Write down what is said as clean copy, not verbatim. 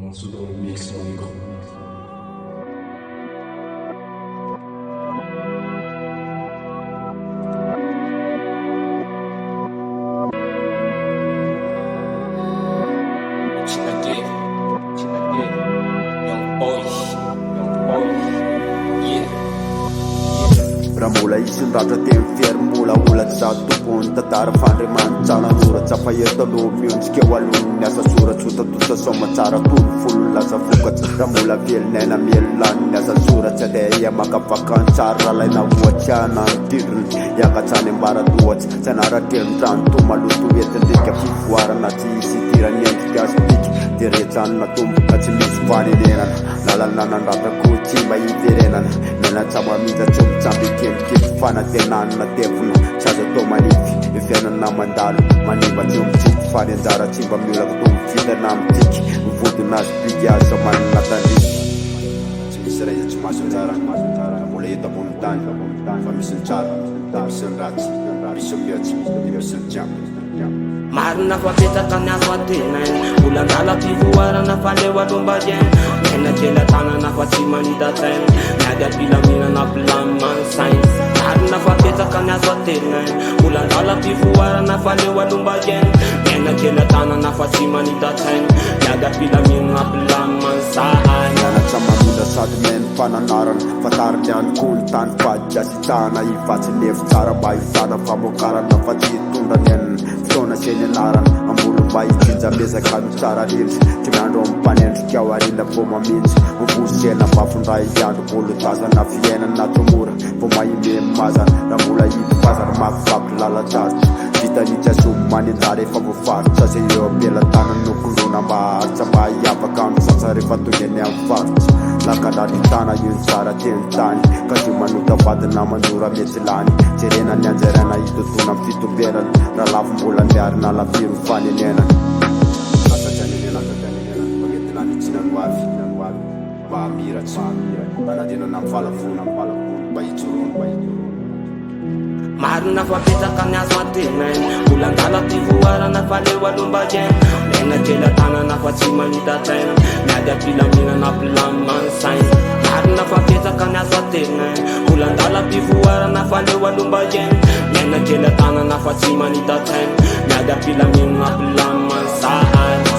Lanço dans le mix, mon négro. Raha mbola isin-dratra teny fery mbola olatsy zato tompony tantara fandriamanitsara noratra fa eto aloha miontsika eo alohany asa soratsotatotra soma tsara tolo folo laza vokatsy raha mbola velinaina melolany ny asa soratsy adeha makavakantsara raha laina ohatsy ananodidrony iakatsany ambaradohatsy tsy anarakelondrano tomaloto etindrika fivoarana tsy isy tirany endrika aspika dia retsanona tomboka tsy misy fanenenana lalana nandratrako tsy mba hiverenana menatsamamindra tsomitsamby kelikely fanatenanana tevona tsy azo atao manify fiainana mandalo manimba tsy omitsiky fany anjara tsy mba miolaka tomivitana amitiky mivodina azy bigy aza manana tandriky tsy misy raha izy tsy maso anjara mbola eto ambony tany fa misy ny tsara da misy ny ratsy misy miatsy misy ny jiamby marina fapetraka ny azo atenainy olangala mpivoarana faleo alombageny menakely tanana fa tsy manita-tainy miady ampilaminana mpilamimansainy marina fapetraka ny azo atenainy olangala mpivoarana faleo alombageny menakely tanana fa tsy manita-tainy miady ampilaminana mpilamimansainy mianatsamamila sady meny fananarana fatariny any koa ny tany fadiasitana ivatsy lefy tsara mba hifana famokarana fa tsy hitondrany enina fotoana seny anarana ambolo mba hijinja mezaka no tsara rindry ty miandro ampanendrika ao arina vo mamindry mivosena mafondray iandro bolo tazana fiainana tomora vo mahime mazana raha mbola hidifazana makivaky lalatsarotra vitanitsy azomy manenjara efa voafarotra zay eo ampelatana nokondrona mba haharitra mba hiavaka amy sasa rehefa tongeny amy farotra lakaladritana io ny tsara teny tany ka zy manota vadina manjora metsy lany jerena ny anjarana hitotona amy fitoberana raha lafo mbola miarina lafiro fanenenana asatsanenena mamety lanitsinany oavy mba hamiratsy manadenana amy falafona mba hitsorono marina fapetraka ny azo atenainy olangala mpivoarana faleo alombageny menakely tanana fa tsy manita-tainy miady ampilaminana mpilamimansainy marina fapetraka ny azo atenainy olangala mpivoarana faleo alombageny menakely tanana fa tsy manita-tainy miady ampilaminana mpilamimansainy